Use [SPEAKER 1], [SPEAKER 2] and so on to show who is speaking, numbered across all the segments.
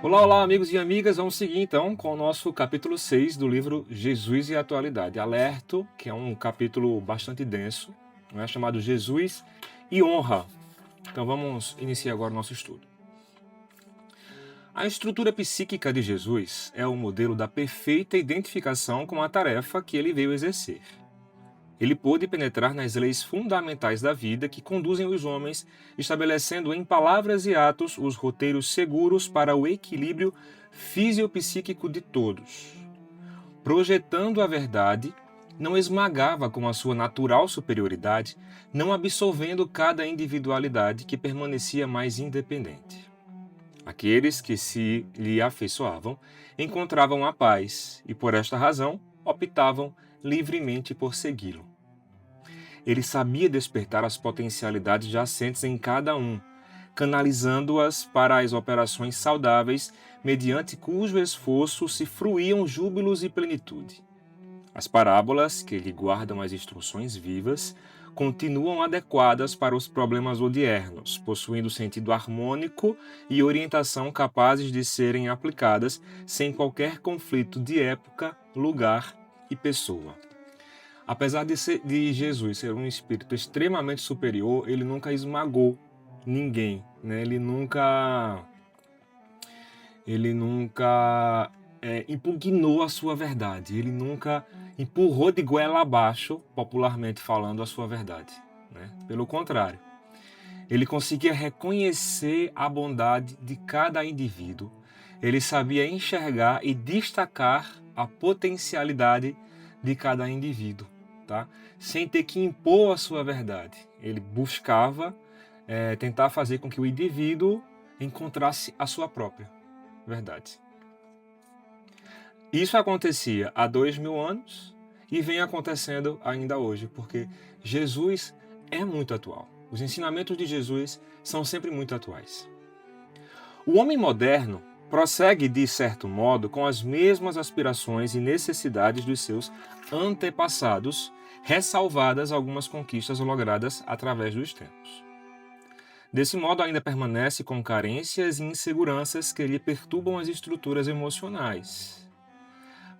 [SPEAKER 1] Olá, olá, amigos e amigas. Vamos seguir então com o nosso capítulo 6 do livro Jesus e a Atualidade. Alerto, que é um capítulo bastante denso, chamado Jesus e Honra. Então vamos iniciar agora o nosso estudo. A estrutura psíquica de Jesus é o modelo da perfeita identificação com a tarefa que ele veio exercer. Ele pôde penetrar nas leis fundamentais da vida que conduzem os homens, estabelecendo em palavras e atos os roteiros seguros para o equilíbrio fisiopsíquico de todos. Projetando a verdade, não esmagava com a sua natural superioridade, não absolvendo cada individualidade que permanecia mais independente. Aqueles que se lhe afeiçoavam encontravam a paz e, por esta razão, optavam livremente por segui-lo. Ele sabia despertar as potencialidades jacentes em cada um, canalizando-as para as operações saudáveis, mediante cujo esforço se fruíam júbilos e plenitude. As parábolas, que lhe guardam as instruções vivas, continuam adequadas para os problemas odiernos, possuindo sentido harmônico e orientação capazes de serem aplicadas sem qualquer conflito de época, lugar e pessoa. Apesar de Jesus ser um espírito extremamente superior, ele nunca esmagou ninguém, né? Ele nunca impugnou a sua verdade, ele nunca empurrou de goela abaixo, popularmente falando, a sua verdade, né? Pelo contrário, ele conseguia reconhecer a bondade de cada indivíduo, ele sabia enxergar e destacar a potencialidade de cada indivíduo, tá? Sem ter que impor a sua verdade. Ele buscava tentar fazer com que o indivíduo encontrasse a sua própria verdade. Isso acontecia há 2000 anos e vem acontecendo ainda hoje, porque Jesus é muito atual. Os ensinamentos de Jesus são sempre muito atuais. O homem moderno prossegue, de certo modo, com as mesmas aspirações e necessidades dos seus antepassados, ressalvadas algumas conquistas logradas através dos tempos. Desse modo, ainda permanece com carências e inseguranças que lhe perturbam as estruturas emocionais.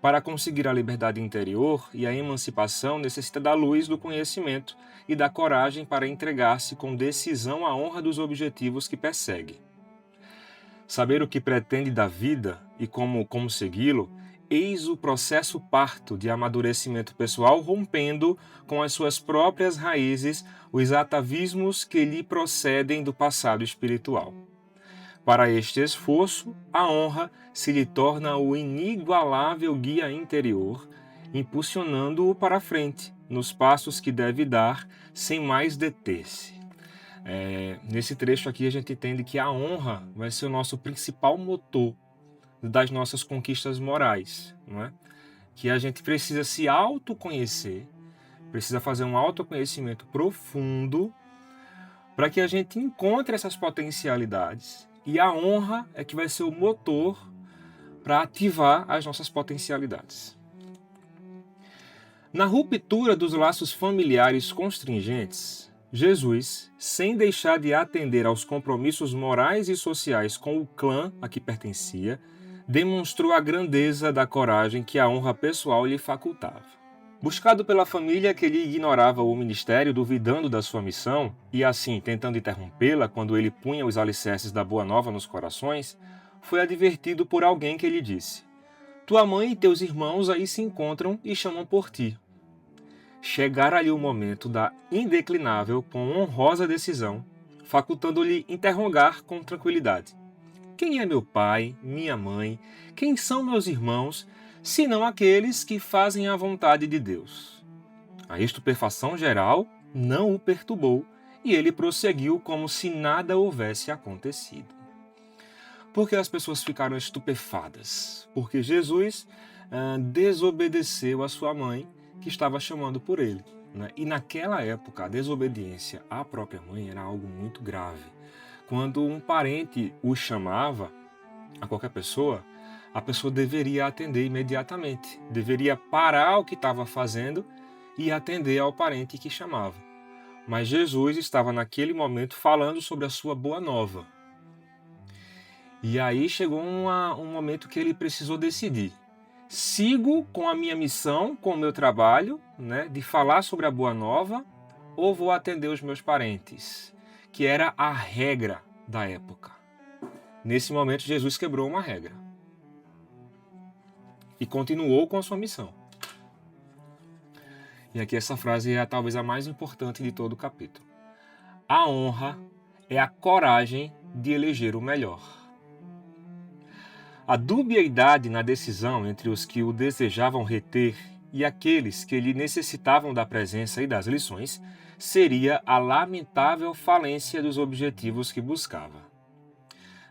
[SPEAKER 1] Para conseguir a liberdade interior e a emancipação, necessita da luz do conhecimento e da coragem para entregar-se com decisão à honra dos objetivos que persegue. Saber o que pretende da vida e como segui-lo, eis o processo parto de amadurecimento pessoal, rompendo com as suas próprias raízes os atavismos que lhe procedem do passado espiritual. Para este esforço, a honra se lhe torna o inigualável guia interior, impulsionando-o para a frente, nos passos que deve dar, sem mais deter-se. Nesse trecho aqui a gente entende que a honra vai ser o nosso principal motor das nossas conquistas morais, não é? Que a gente precisa se autoconhecer, precisa fazer um autoconhecimento profundo para que a gente encontre essas potencialidades, e a honra é que vai ser o motor para ativar as nossas potencialidades. Na ruptura dos laços familiares constringentes, Jesus, sem deixar de atender aos compromissos morais e sociais com o clã a que pertencia, demonstrou a grandeza da coragem que a honra pessoal lhe facultava. Buscado pela família que lhe ignorava o ministério, duvidando da sua missão, e assim tentando interrompê-la quando ele punha os alicerces da boa nova nos corações, foi advertido por alguém que lhe disse: "Tua mãe e teus irmãos aí se encontram e chamam por ti." Chegara-lhe o momento da indeclinável com honrosa decisão, facultando-lhe interrogar com tranquilidade: "Quem é meu pai, minha mãe, quem são meus irmãos, senão aqueles que fazem a vontade de Deus?" A estupefação geral não o perturbou e ele prosseguiu como se nada houvesse acontecido. Porque as pessoas ficaram estupefadas? Porque Jesus desobedeceu a sua mãe, que estava chamando por ele, né? E naquela época, a desobediência à própria mãe era algo muito grave. Quando um parente o chamava, a qualquer pessoa, a pessoa deveria atender imediatamente, deveria parar o que estava fazendo e atender ao parente que chamava. Mas Jesus estava naquele momento falando sobre a sua boa nova. E aí chegou um momento que ele precisou decidir. Sigo com a minha missão, com o meu trabalho, né, de falar sobre a Boa Nova, ou vou atender os meus parentes? Que era a regra da época. Nesse momento, Jesus quebrou uma regra. E continuou com a sua missão. E aqui essa frase é talvez a mais importante de todo o capítulo. A honra é a coragem de eleger o melhor. A dubiedade na decisão entre os que o desejavam reter e aqueles que lhe necessitavam da presença e das lições seria a lamentável falência dos objetivos que buscava.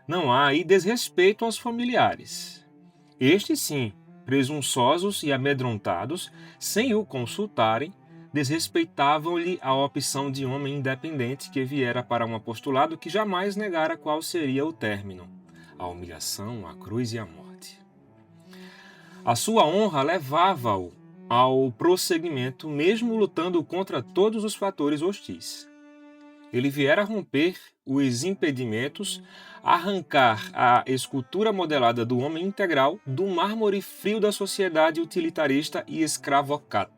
[SPEAKER 1] Não há aí desrespeito aos familiares. Estes sim, presunçosos e amedrontados, sem o consultarem, desrespeitavam-lhe a opção de homem independente que viera para um apostolado que jamais negara qual seria o término: a humilhação, a cruz e a morte. A sua honra levava-o ao prosseguimento, mesmo lutando contra todos os fatores hostis. Ele viera romper os impedimentos, arrancar a escultura modelada do homem integral do mármore frio da sociedade utilitarista e escravocrata.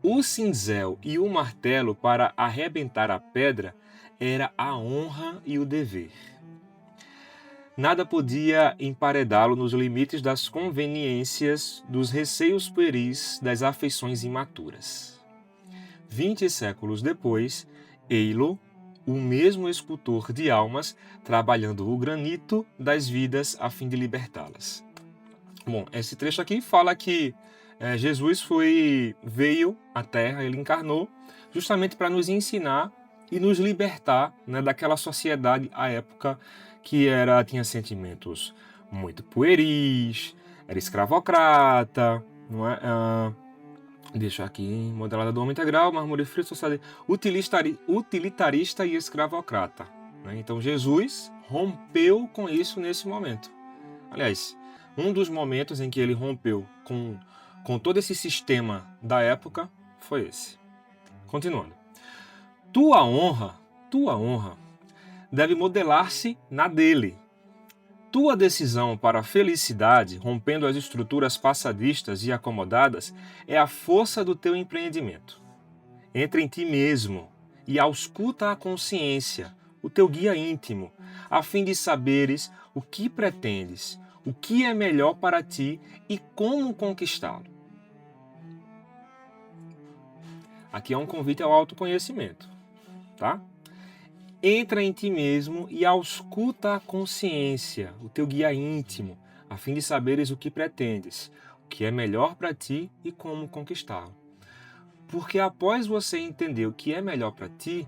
[SPEAKER 1] O cinzel e o martelo para arrebentar a pedra era a honra e o dever. Nada podia emparedá-lo nos limites das conveniências, dos receios pueris, das afeições imaturas. 20 séculos depois, ei-lo, o mesmo escultor de almas, trabalhando o granito das vidas a fim de libertá-las. Bom, esse trecho aqui fala que Jesus veio à Terra, ele encarnou, justamente para nos ensinar e nos libertar, né, daquela sociedade à época que tinha sentimentos muito pueris, era escravocrata, não é? Deixa aqui, modelada do homem integral, mármore frio, sociedade utilitarista e escravocrata. Né? Então Jesus rompeu com isso nesse momento. Aliás, um dos momentos em que ele rompeu com todo esse sistema da época foi esse. Continuando. Tua honra deve modelar-se na dele. Tua decisão para a felicidade, rompendo as estruturas passadistas e acomodadas, é a força do teu empreendimento. Entra em ti mesmo e ausculta a consciência, o teu guia íntimo, a fim de saberes o que pretendes, o que é melhor para ti e como conquistá-lo. Aqui é um convite ao autoconhecimento, tá? Entra em ti mesmo e ausculta a consciência, o teu guia íntimo, a fim de saberes o que pretendes, o que é melhor para ti e como conquistá-lo. Porque após você entender o que é melhor para ti,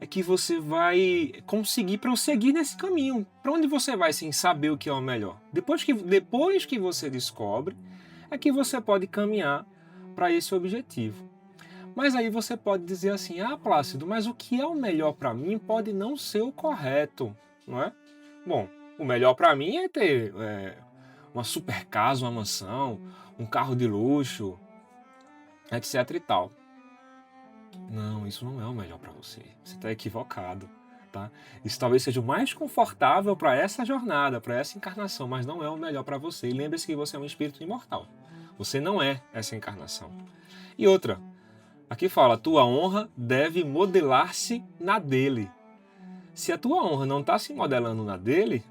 [SPEAKER 1] é que você vai conseguir prosseguir nesse caminho. Para onde você vai sem saber o que é o melhor? Depois que você descobre, é que você pode caminhar para esse objetivo. Mas aí você pode dizer assim, Plácido, mas o que é o melhor para mim pode não ser o correto, não é? Bom, o melhor para mim é ter uma super casa, uma mansão, um carro de luxo, etc e tal. Não, isso não é o melhor para você. Você está equivocado, tá? Isso talvez seja o mais confortável para essa jornada, para essa encarnação, mas não é o melhor para você. E lembre-se que você é um espírito imortal. Você não é essa encarnação. E outra, aqui fala, tua honra deve modelar-se na dele. Se a tua honra não está se modelando na dele,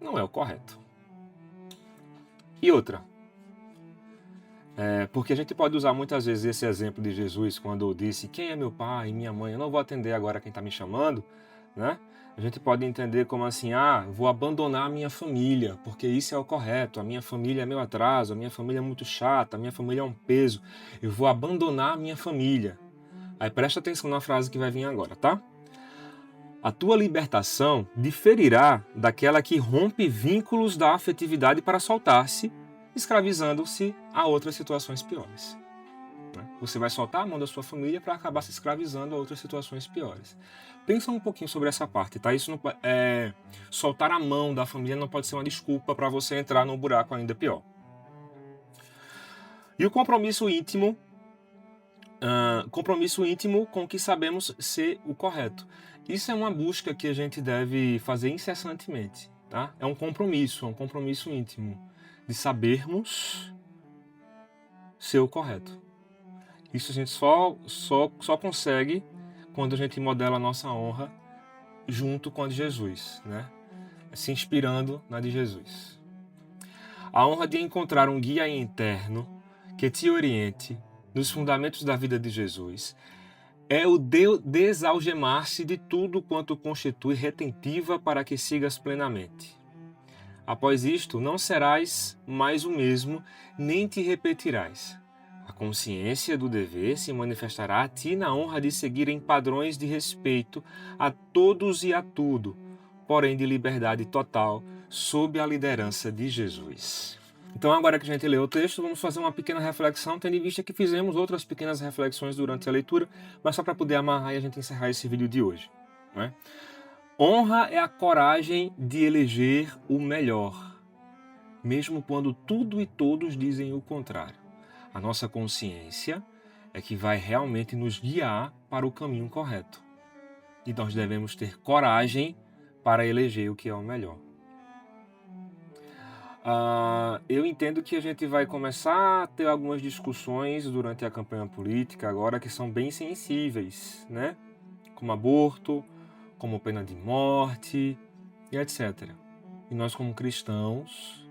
[SPEAKER 1] não é o correto. E outra, porque a gente pode usar muitas vezes esse exemplo de Jesus quando disse, quem é meu pai e minha mãe? Eu não vou atender agora quem está me chamando, né? A gente pode entender como assim, vou abandonar a minha família, porque isso é o correto, a minha família é meu atraso, a minha família é muito chata, a minha família é um peso, eu vou abandonar a minha família. Aí presta atenção na frase que vai vir agora, tá? A tua libertação diferirá daquela que rompe vínculos da afetividade para soltar-se, escravizando-se a outras situações piores. Você vai soltar a mão da sua família para acabar se escravizando a outras situações piores. Pensa um pouquinho sobre essa parte, tá? Isso não, soltar a mão da família não pode ser uma desculpa para você entrar num buraco ainda pior. E o compromisso íntimo compromisso íntimo com o que sabemos ser o correto. Isso é uma busca que a gente deve fazer incessantemente, tá? É um compromisso íntimo de sabermos ser o correto. Isso a gente só consegue quando a gente modela a nossa honra junto com a de Jesus, né? Se inspirando na de Jesus. A honra de encontrar um guia interno que te oriente nos fundamentos da vida de Jesus é o desalgemar-se de tudo quanto constitui retentiva para que sigas plenamente. Após isto, não serás mais o mesmo, nem te repetirás. A consciência do dever se manifestará a ti na honra de seguir em padrões de respeito a todos e a tudo, porém de liberdade total, sob a liderança de Jesus. Então, agora que a gente leu o texto, vamos fazer uma pequena reflexão, tendo em vista que fizemos outras pequenas reflexões durante a leitura, mas só para poder amarrar e a gente encerrar esse vídeo de hoje, né? Honra é a coragem de eleger o melhor, mesmo quando tudo e todos dizem o contrário. A nossa consciência é que vai realmente nos guiar para o caminho correto. E nós devemos ter coragem para eleger o que é o melhor. Eu entendo que a gente vai começar a ter algumas discussões durante a campanha política agora que são bem sensíveis, né? Como aborto, como pena de morte e etc. E nós, como cristãos,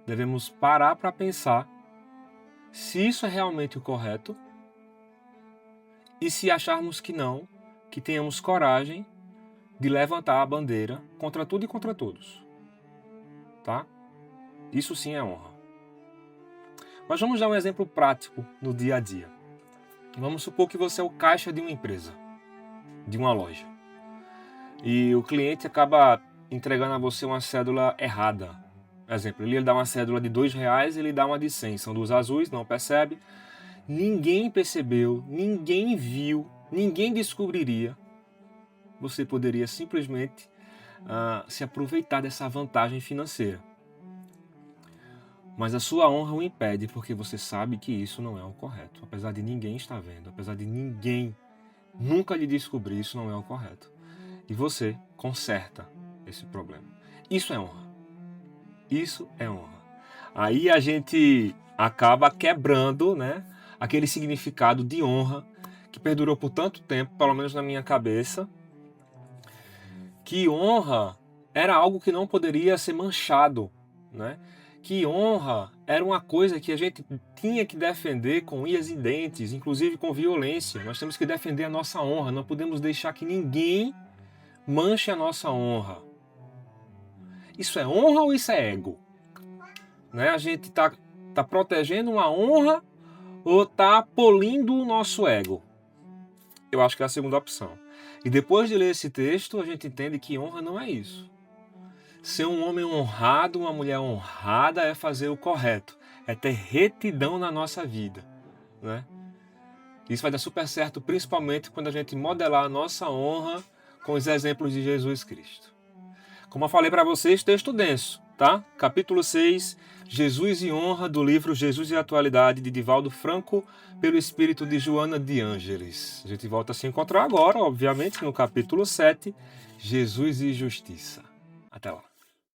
[SPEAKER 1] devemos parar para pensar se isso é realmente o correto e se acharmos que não, que tenhamos coragem de levantar a bandeira contra tudo e contra todos, tá? Isso sim é honra. Mas vamos dar um exemplo prático no dia a dia. Vamos supor que você é o caixa de uma empresa, de uma loja, e o cliente acaba entregando a você uma cédula errada. Exemplo, ele dá uma cédula de R$2 e ele dá uma de 100. São duas azuis, não percebe. Ninguém percebeu, ninguém viu, ninguém descobriria. Você poderia simplesmente se aproveitar dessa vantagem financeira. Mas a sua honra o impede, porque você sabe que isso não é o correto. Apesar de ninguém estar vendo, apesar de ninguém nunca lhe descobrir, isso não é o correto. E você conserta esse problema. Isso é honra. Isso é honra. Aí a gente acaba quebrando, né, aquele significado de honra que perdurou por tanto tempo, pelo menos na minha cabeça, que honra era algo que não poderia ser manchado, né? Que honra era uma coisa que a gente tinha que defender com unhas e dentes, inclusive com violência. Nós temos que defender a nossa honra, não podemos deixar que ninguém manche a nossa honra. Isso é honra ou isso é ego? Né? A gente tá protegendo uma honra ou tá polindo o nosso ego? Eu acho que é a segunda opção. E depois de ler esse texto, a gente entende que honra não é isso. Ser um homem honrado, uma mulher honrada é fazer o correto, é ter retidão na nossa vida, né? Isso vai dar super certo, principalmente quando a gente modelar a nossa honra com os exemplos de Jesus Cristo. Como eu falei para vocês, texto denso, tá? Capítulo 6, Jesus e Honra, do livro Jesus e Atualidade, de Divaldo Franco, pelo espírito de Joana de Ângeles. A gente volta a se encontrar agora, obviamente, no capítulo 7, Jesus e Justiça. Até lá.